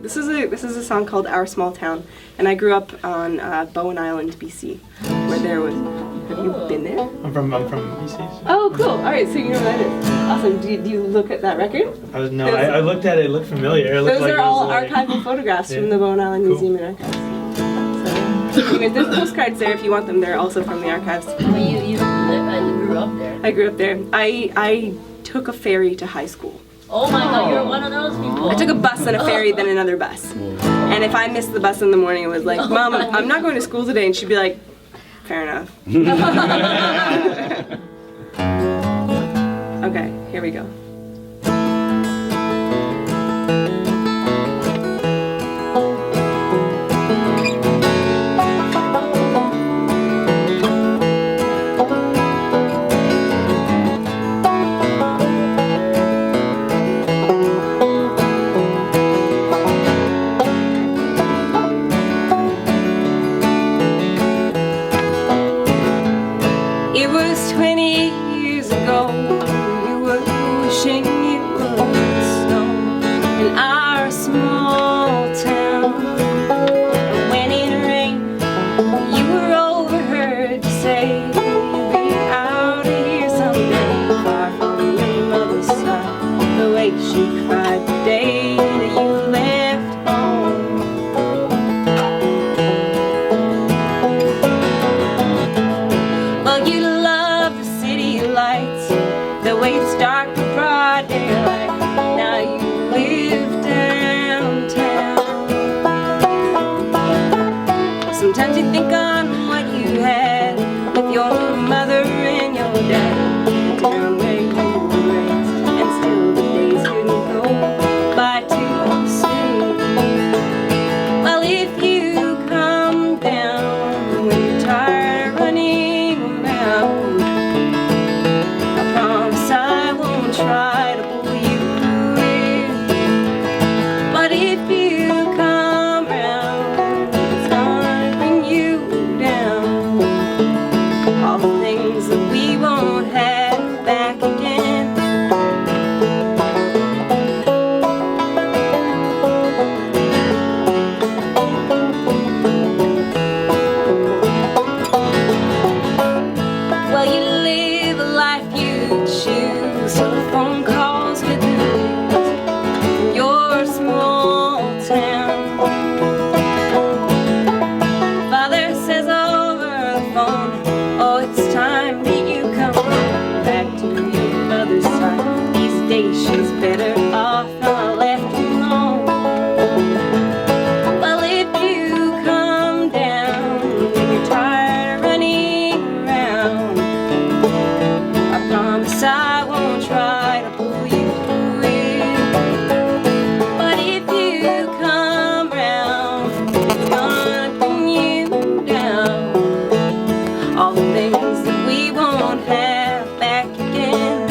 This is a song called Our Small Town, and I grew up on Bowen Island, BC, where there was. Have you been there? I'm from BC. Oh, cool. All right, so you know what that is. Awesome. Do you look at that record? I looked at it. It looked familiar. It looked those are all like, archival photographs from the Bowen Island Museum and Archives. So, anyways, there's postcards there if you want them. They're also from the archives. You grew up there. I grew up there. I took a ferry to high school. Oh my God, you're one of those people. I took a bus and a ferry, then another bus. And if I missed the bus in the morning, it was like, Mom, I'm not going to school today. And she'd be like, fair enough. Okay, here we go. It was 20 years ago, you were wishing it would snow in our small town. And when it rained, you were overheard to say, you'll be out of here someday, far from your mother's side. The way she cried the day that you left home. Well, you the way it's dark and broad daylight. Now you live downtown. Sometimes you think on what you had with your mother and your dad, down where you were raised, and still the days couldn't go by too soon. Well, if you come down when you're tired of running around, try to pull you in, but if you come round, it's gonna bring you down. All the things that we won't have back again. Well, you live a life you choose, so the phone calls with the news from your small town. Father says over the phone, oh, it's time that you come home back to your mother's side. These days she's better off not left alone. Well, if you come down when you're tired of running around, I promise I won't try to pull you in. But if you come round, it's gonna bring you down. All the things that we won't have back again.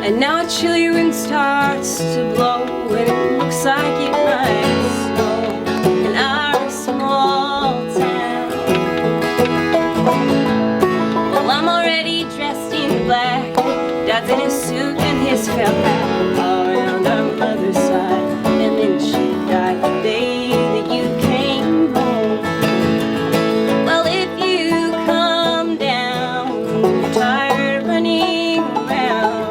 And now a chilly wind starts to blow, and it looks like it might snow in our small town. Well, I'm already dressed in black, Dad's in his suit and his felt hat, all around our mother's side. And then she died the day that you came home. Well, if you come down when you're tired of running around,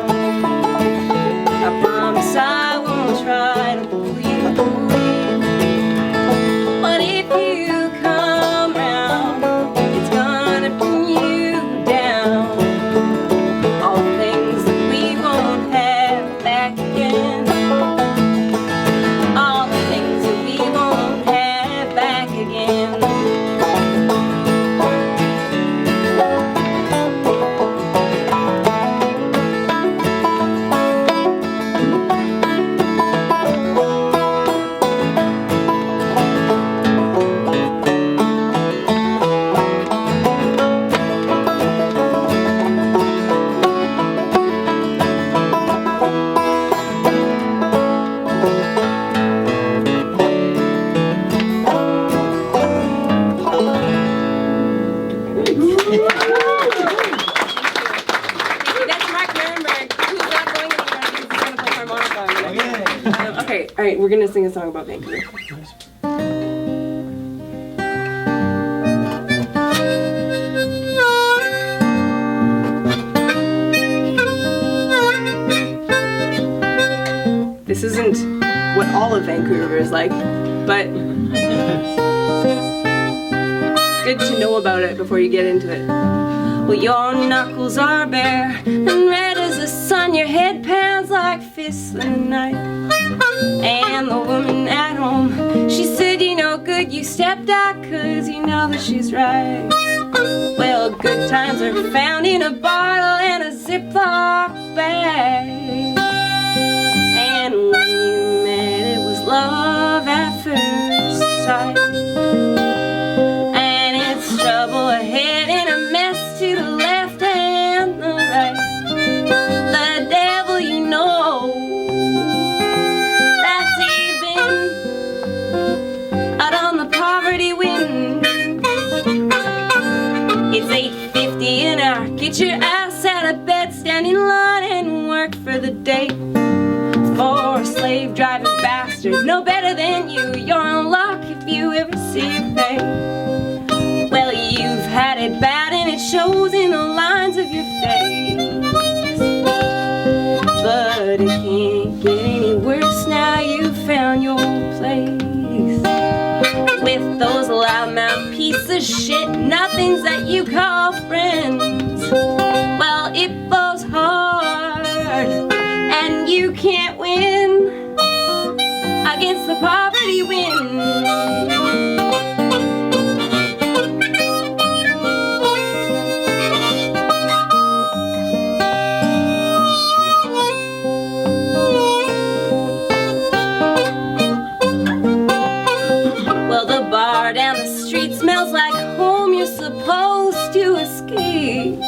I promise I won't try to pull you in. But if you come round, it's gonna bring you down. All the things that we won't have back again. All right, we're gonna sing a song about Vancouver. This isn't what all of Vancouver is like, but it's good to know about it before you get into it. Well, your knuckles are bare and red as the sun, your head pounds like fists in the night. And the woman at home, she said, you know good, you stepped out 'cause you know that she's right. Well, good times are found in a bottle and a Ziploc bag. And when you met, it was love at first sight. And it's trouble ahead and a mess to the left and the right. The devil you know, that's even out on the poverty wind. It's 8:50 an hour, get your ass out of bed, stand in line and work for the day. For a slave driving bastard, no better than you, you're in luck if you ever see your pay. Well, you've had it bad and it shows in the lines of your face. But it can't get any worse now you've found your place. With those loudmouth pieces of shit, nothings that you call friends. Well, it blows hard and you can't win against the poverty wind. Well, the bar down the street smells like home, you're supposed to escape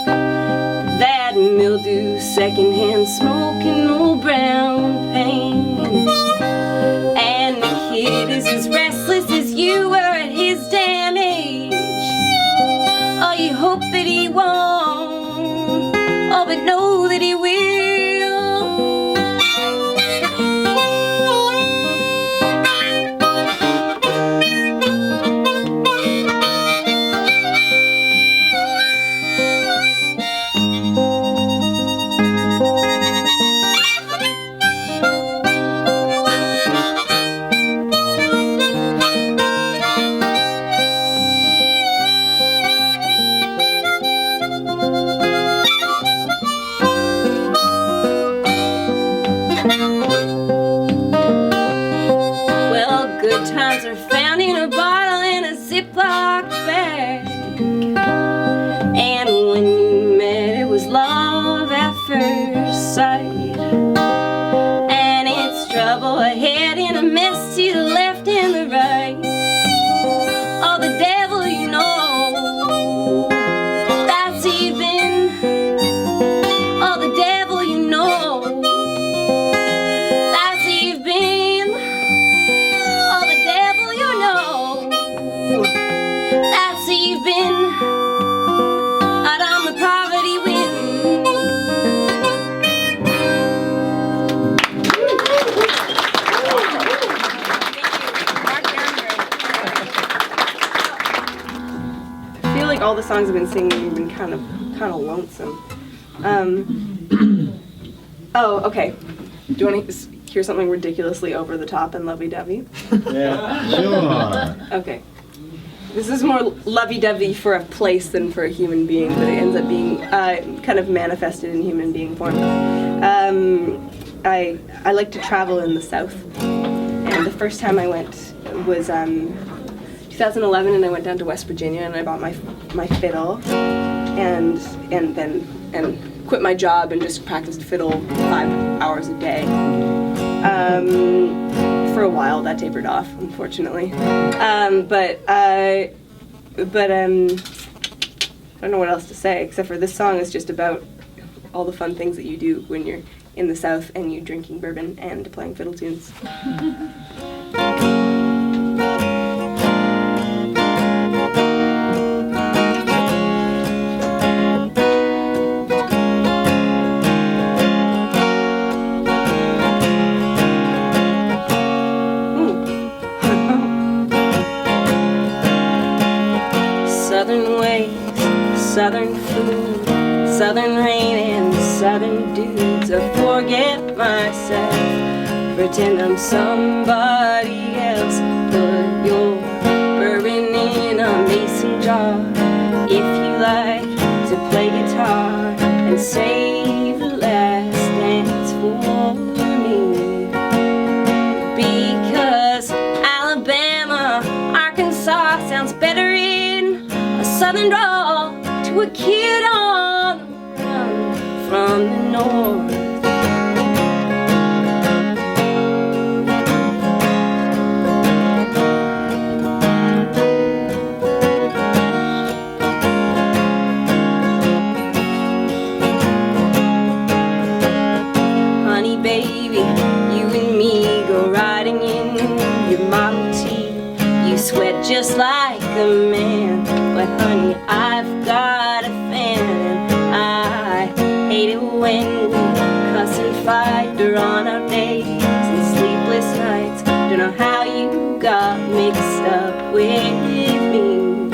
that mildew, secondhand smoke and old brown paint. And the kid is as restless as you were at his damn age. Oh, you hope that he won't, oh, but know that he will. Times are found in a bottle in a Ziploc bag. And when you met, it was love at first sight. And it's trouble ahead and a mess to the left and the right. Oh, the devil you know, that's even. Oh, the devil you know, that's even. That's even out on the poverty wind. Marc Nerenberg. I feel like all the songs I've been singing have been kind of lonesome. Oh, okay. Do you want to hear something ridiculously over the top and lovey-dovey? Yeah, sure. Okay. This is more lovey-dovey for a place than for a human being, but it ends up being kind of manifested in human being form. I like to travel in the South, and the first time I went was 2011, and I went down to West Virginia, and I bought my fiddle, and quit my job and just practiced fiddle 5 hours a day. For a while, that tapered off, unfortunately. But I don't know what else to say, except for this song is just about all the fun things that you do when you're in the South and you're drinking bourbon and playing fiddle tunes. southern ways, southern food, southern rain and southern dudes. I forget myself, pretend I'm somebody else. Put your bourbon in a mason jar if you like to play guitar, and save the last dance for me. Because Alabama, Arkansas sounds better in a southern drawl to a kid on the run from the north. Honey baby, you and me go riding in your Model T. You sweat just like a man, but honey, I've got a fan. And I hate it when we cuss and fight during our days and sleepless nights. Don't know how you got mixed up with me.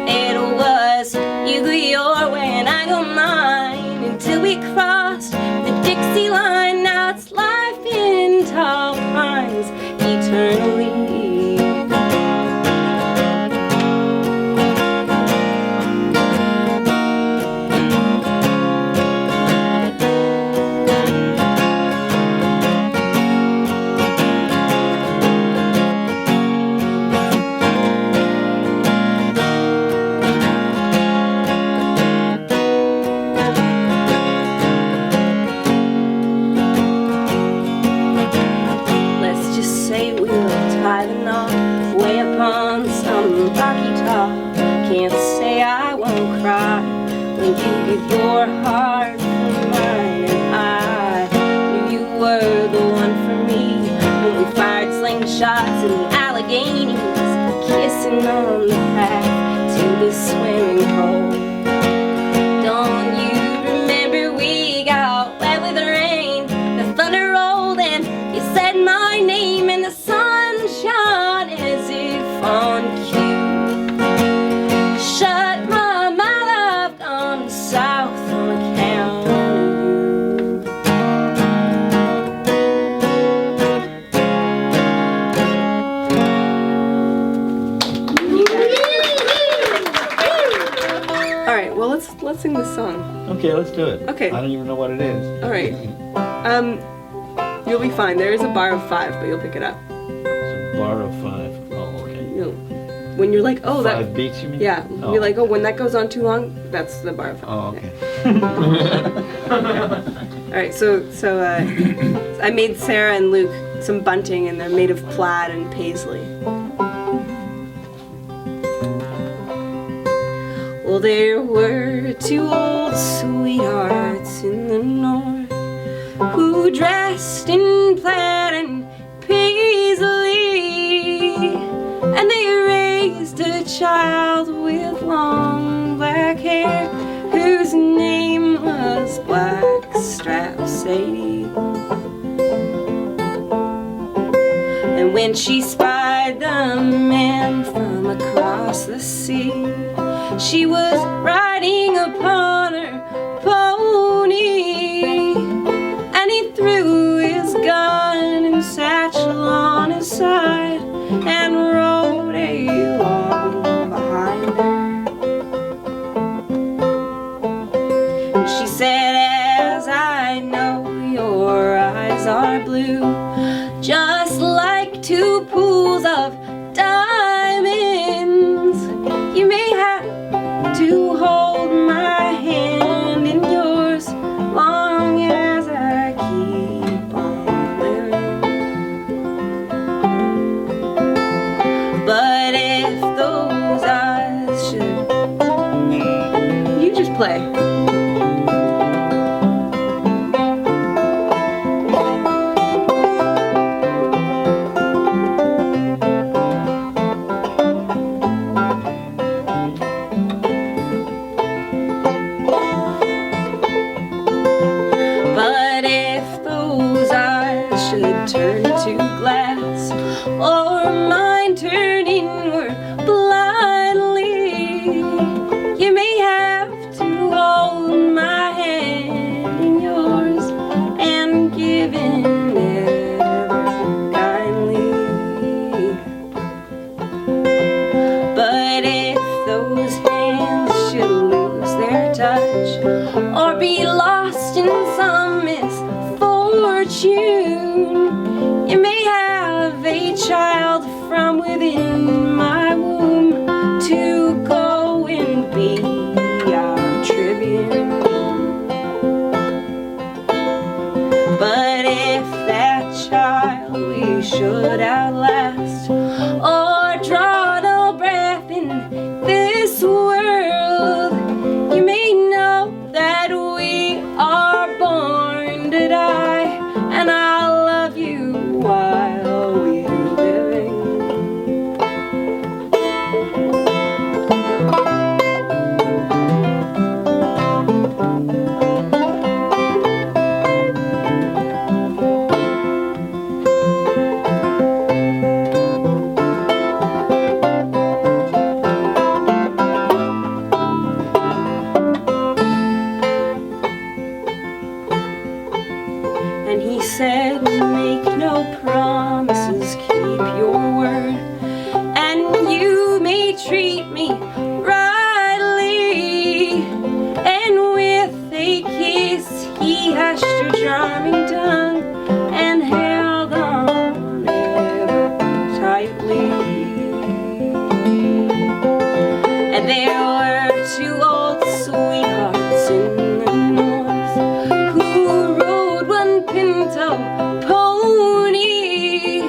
It was you go your way and I go mine until we crossed the Dixie line. Now it's life in tall pines eternally. Can't say I won't cry when you give your heart for mine. And I knew you were the one for me when we fired slingshots in the Alleghenies, kissing on the path to the swimming hole. Don't you remember we got wet with the rain, the thunder rolled and you said my name and the sun shone as if on cue. Shut my mouth, I've gone south on account of you. All right, well let's sing this song. Okay, let's do it. Okay. I don't even know what it is. All right. You'll be fine. There is a bar of 5, but you'll pick it up. It's a bar of 5. Oh, okay. When you're like, oh, 5 beats, you mean? yeah. Oh. You're like, oh, when that goes on too long, that's the bar of 5. Oh, okay. All right, so I made Sarah and Luke some bunting, and they're made of plaid and paisley. Well, there were 2 old sweethearts in the north who dressed in plaid and paisley, and they raised a child with long black hair whose name was Blackstrap Sadie. And when she spied the man from across the sea, she was riding upon her pony, and he threw his gun and satchel on his side and rode along behind her. She said, as I know your eyes are blue, just like 2 pools of diamonds, you may have to hold my hand in yours long as I keep on living. But if those eyes should... You just play. Turn to glass, or mine turn inward blindly, hands should lose their touch or be lost in some misfortune, you may have a child from within my womb to go and be our tribune. But if that child we should outlast or draw no breath in this world, you may know that we are born to die, and I'll love you while we're living. And he said, make no promises, keep your word, and you may treat me rightly. And with a kiss he hushed her charming tongue and held on ever tightly. And there were two old sweethearts in the north who rode one pinto pony,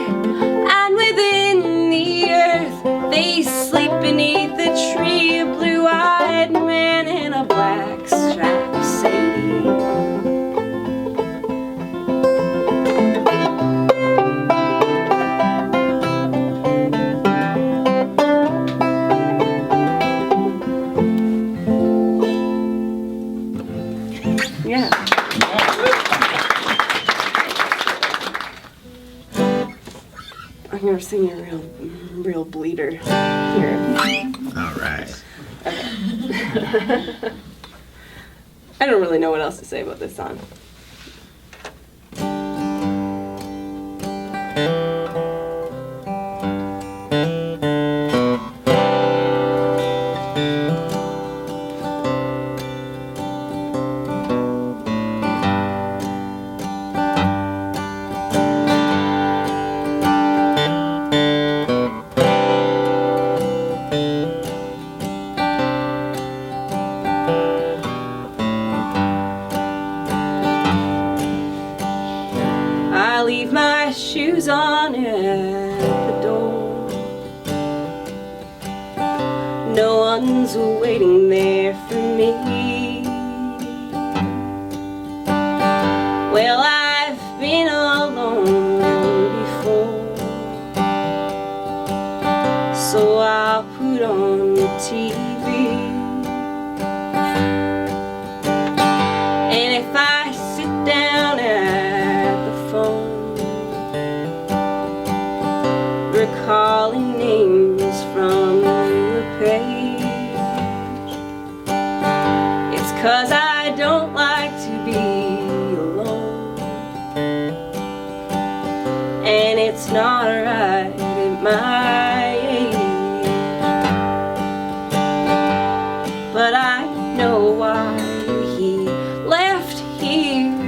and within the earth they sleep beneath the tree, a blue-eyed man and a black-striped Sadie. Yeah. I'm gonna sing a real bleeder here. All right. I don't really know what else to say about this song. I leave my shoes on at the door. No one's waiting there for me. Well, I've been alone before, so I'll put on the TV. And if I sit down at the phone, recalling names from the page, it's 'cause I don't like to be alone, and it's not right at my age. But I know why he left here.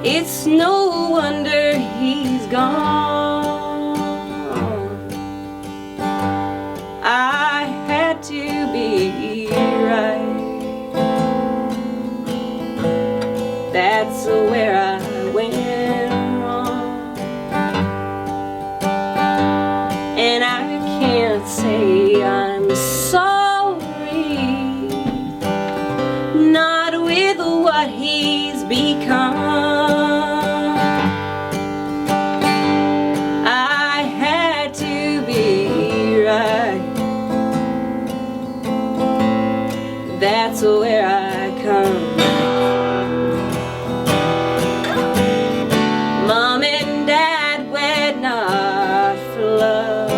It's no wonder he's gone. I had to be right. That's where I went wrong. And I can't say I'm sorry, not with what he's become. I had to be right. That's where I come. Mom and Dad wed not for love,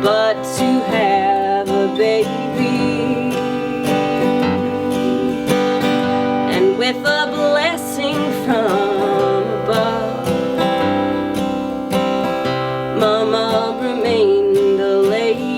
but to have a baby. And with a blessing from above, Mama remained a lady.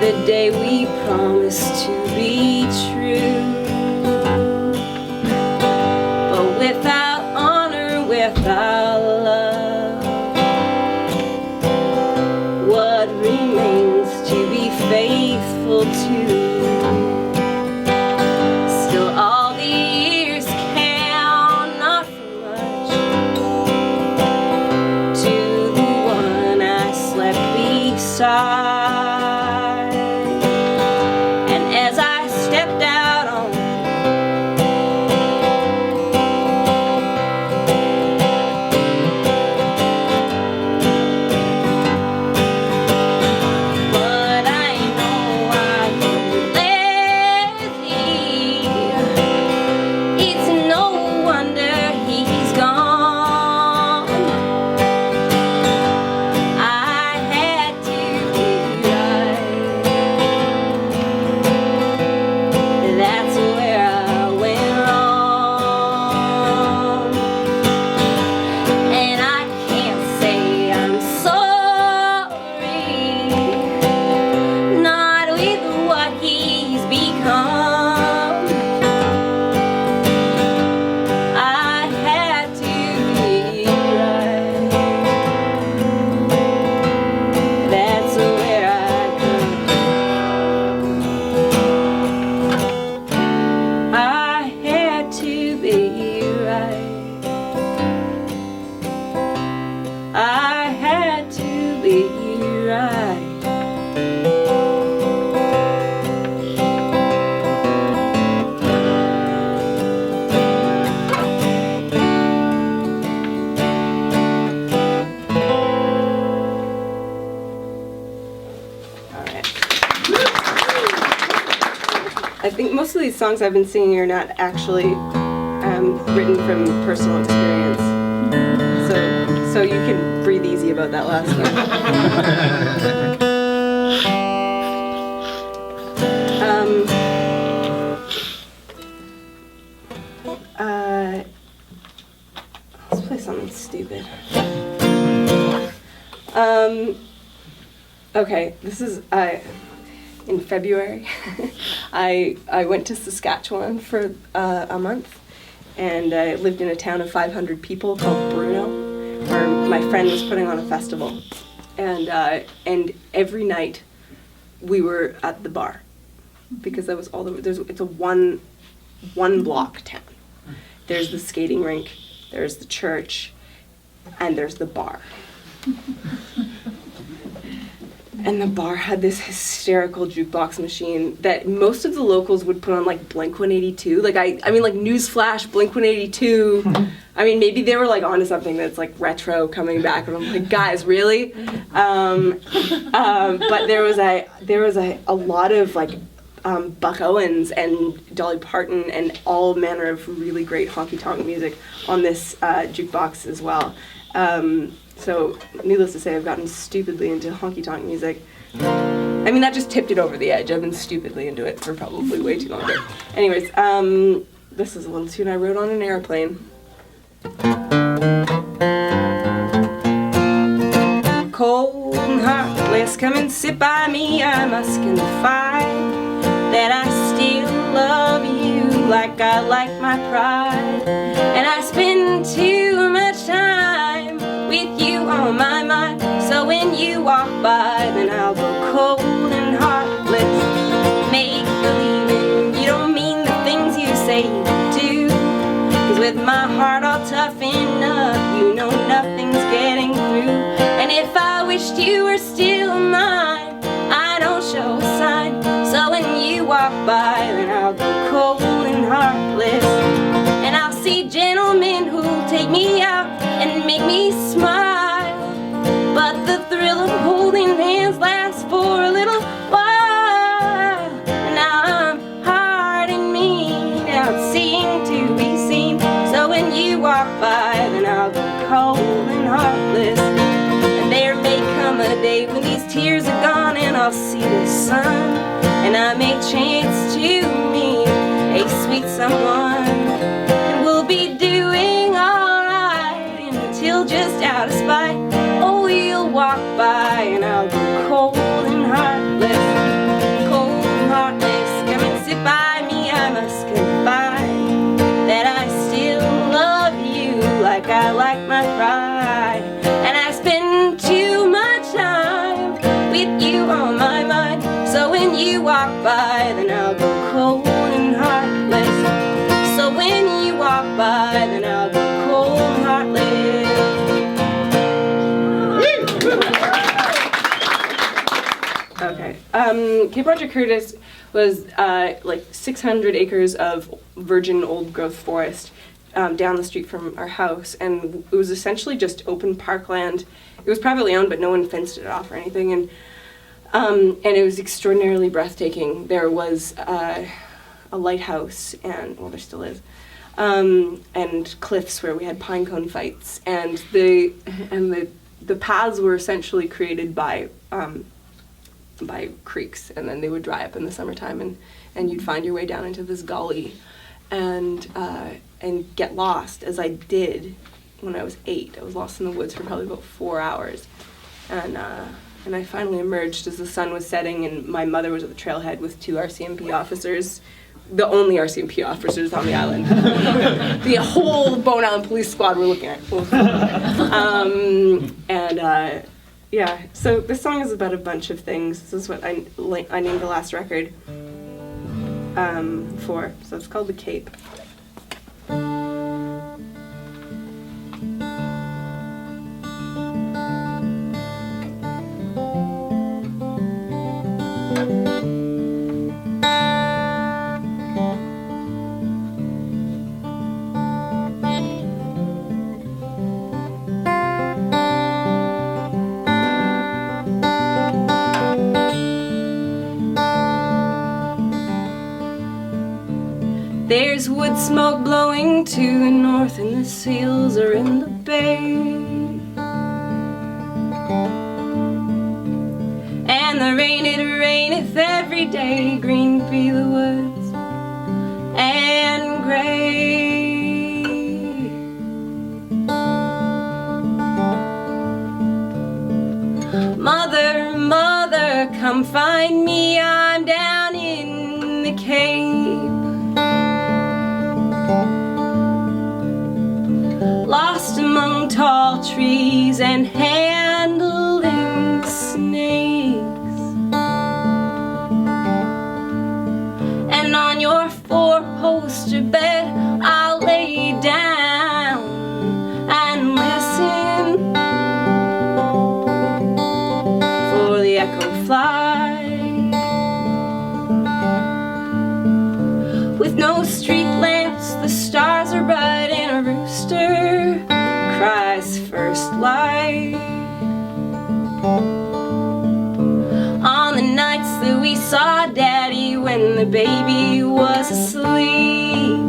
the day we promised to be true. But without honor, without love, what remains to be faithful to? Still all the years count not for much to the one I slept beside. And as I stepped out on but I know I could let it's no wonder he's gone. I had to be right. That's where I went wrong. And I can't say I'm sorry, not with what he's become. I had to be right. That's where I come from. I had to be right. I had to be right. I think most of these songs I've been singing are not actually written from personal experience. So you can breathe easy about that last one. Let's play something stupid. Okay, this is in February. I went to Saskatchewan for a month, and I lived in a town of 500 people called Bruno, where my friend was putting on a festival, and every night we were at the bar, because that was all it's a one block town. There's the skating rink, there's the church, and there's the bar. And the bar had this hysterical jukebox machine that most of the locals would put on, like Blink-182. Like I mean, like newsflash, Blink-182. I mean, maybe they were like onto something that's like retro coming back, and I'm like, guys, really? But there was a lot of like Buck Owens and Dolly Parton and all manner of really great honky tonk music on this jukebox as well. So, needless to say, I've gotten stupidly into honky-tonk music. I mean, that just tipped it over the edge. I've been stupidly into it for probably way too long. But anyways, this is a little tune I wrote on an airplane. Cold and heartless, come and sit by me. I must confide that I still love you like I like my pride. And I spend too much time with you on my mind, so when you walk by, then I'll go cold and heartless, make believing you don't mean the things you say you do. 'Cause with my heart all toughened up, you know nothing's getting through. And if I wished you were still mine, I don't show a sign, so when you walk by, then I'll go cold and heartless. And I'll see gentlemen who'll take me out and make me smile, but the thrill of holding hands lasts for a little while. Now I'm hard and mean, out seeing to be seen, so when you walk by, then I'll go cold and heartless. And there may come a day when these tears are gone and I'll see the sun, and I may chance to meet a sweet someone, and we'll be doing alright until just out of spite. Oh, you'll walk by and I'll go cold and heartless. Okay. Cape Roger Curtis was like 600 acres of virgin old growth forest down the street from our house, and it was essentially just open parkland. It was privately owned, but no one fenced it off or anything, and it was extraordinarily breathtaking. There was a lighthouse, and well, there still is, and cliffs where we had pine cone fights, and the paths were essentially created by creeks, and then they would dry up in the summertime, and you'd find your way down into this gully, and get lost, as I did when I was 8. I was lost in the woods for probably about 4 hours, and I finally emerged as the sun was setting, and my mother was at the trailhead with 2 RCMP officers, the only RCMP officers on the island. The whole Bone Island Police Squad were looking at. Yeah, so this song is about a bunch of things. This is what I named the last record for. So it's called The Cape. There's wood smoke blowing to the north, and the seals are in the bay. And the rain, it raineth every day. Green be the woods and gray. Mother, mother, come find me. I'm down in the Cape. Lost among tall trees and handling snakes. And on your 4-poster bed I'll lay down and listen for the echo fly. With no street lamps, the stars are bright, and a rooster cries first light. On the nights that we saw Daddy when the baby was asleep,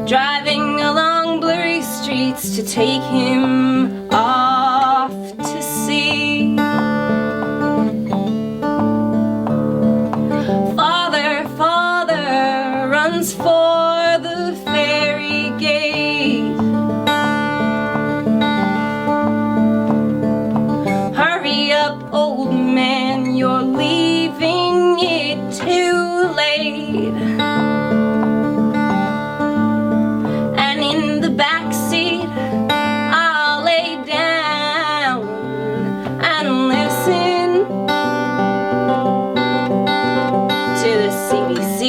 driving along blurry streets to take him off to sea. Father runs for the ferry gate. Hurry up, old man, you're leaving it too late. And in the back seat I'll lay down and listen to the CBC.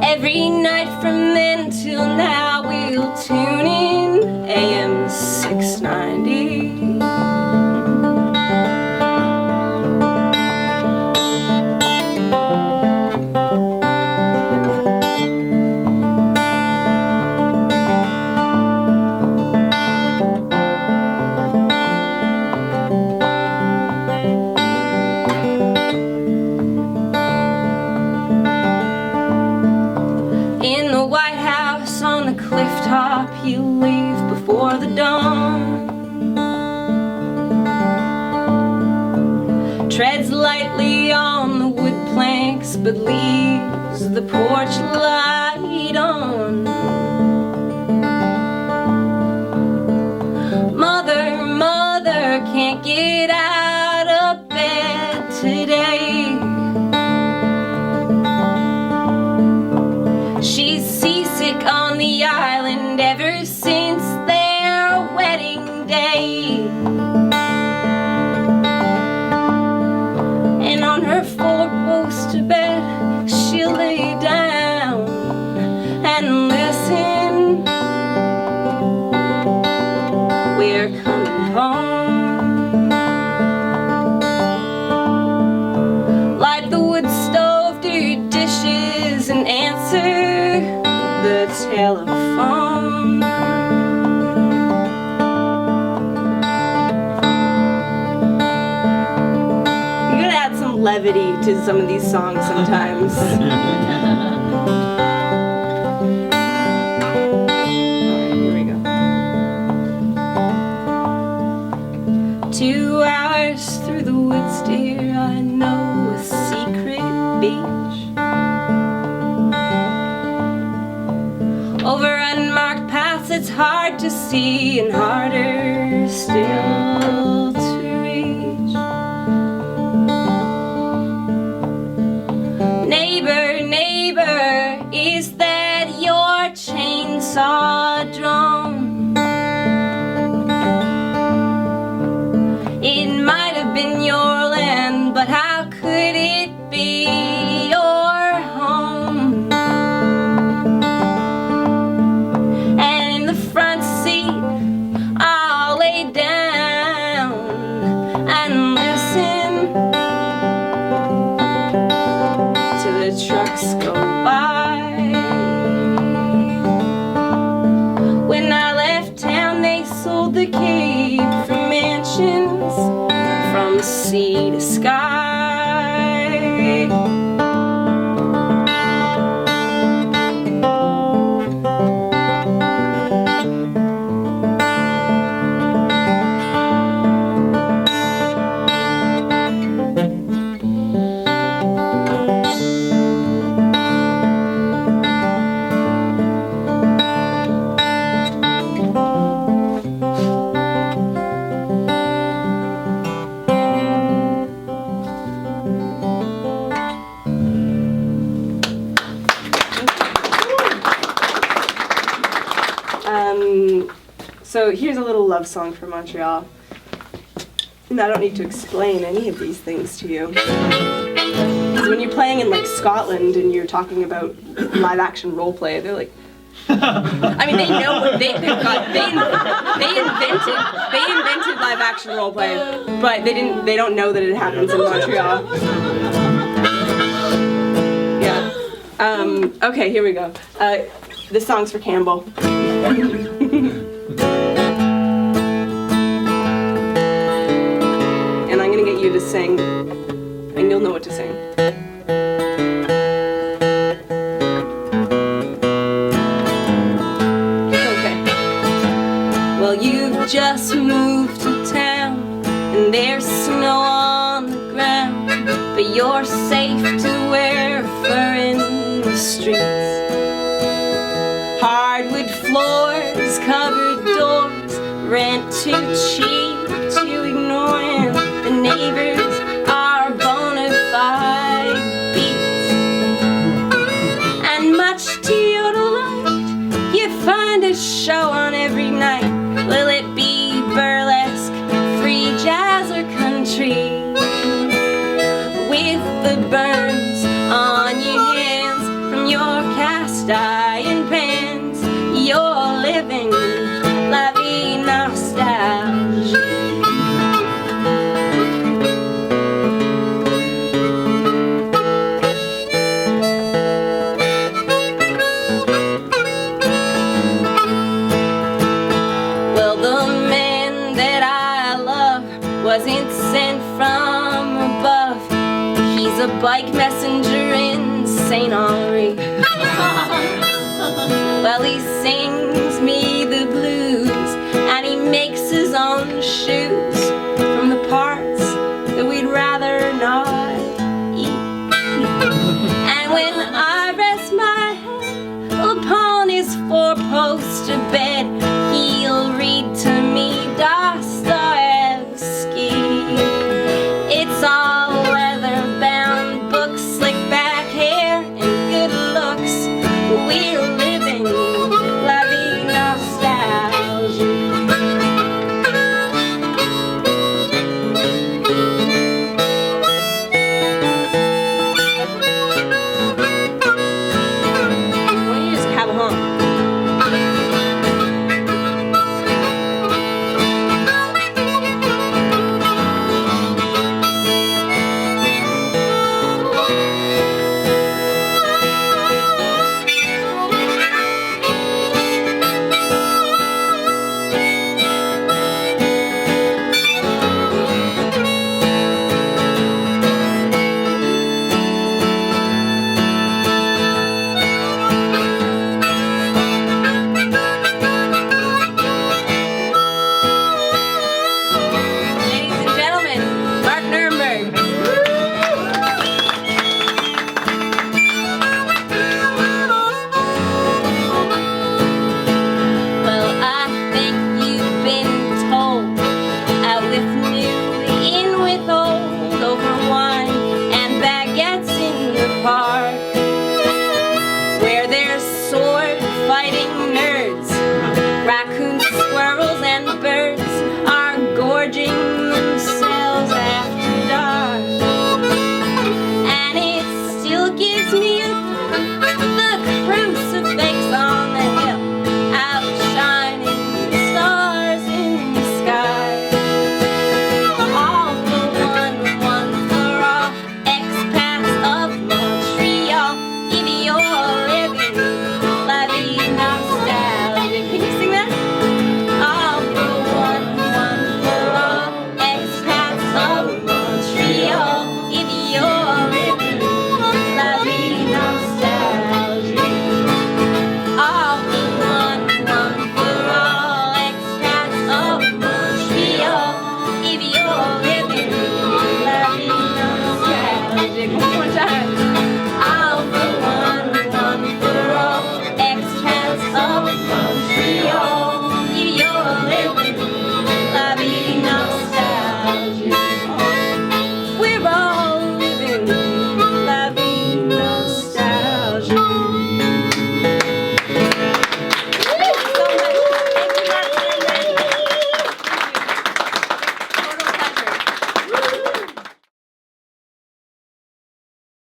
Every night from then till now we'll tune in AM 690. In the White House on the cliff top you leave before the dawn. Treads lightly on the wood planks but leaves the porch light on. Mother, mother, can't get out of bed today. She's seasick on the island ever since their wedding day. And on her 4-poster bed she'll lay down and listen phone. You gotta add some levity to some of these songs sometimes. Alright, here we go. 2 hours through the woods, dear, I know a secret beach. Over unmarked paths it's hard to see and harder still to reach. Neighbor, neighbor, is that your chainsaw drum? It might have been your land, but how could it be your home? And in the front seat, I'll lay down and listen to the trucks go by. When I left town, they sold the Cape for mansions from sea to sky. So here's a little love song for Montreal. And I don't need to explain any of these things to you. Because when you're playing in like Scotland and you're talking about live action role play, they're like, I mean, they know what they invented live action role play, but they don't know that it happens in Montreal. Yeah. Okay, here we go. This song's for Campbell. And I'm gonna get you to sing, and you'll know what to sing. Okay. Well, you've just moved to town, and there's snow on the ground, but you're safe to wear fur in the streets. Hardwood floors, covered doors, rent too cheap to ignore him. The neighbors are bona fide beats. And much to your delight, you find a show on every night. Will it be burlesque, free jazz, or country? With the burns on your hands from your cast iron pans, you're living la vie nostalgique. Well, the man that I love wasn't sent from above. He's a bike messenger in St. Henri. Well, he sings me the blues, and he makes his own shoes from the parts that we'd rather not eat. And when I rest my head upon his four-poster bed, he'll read to me Das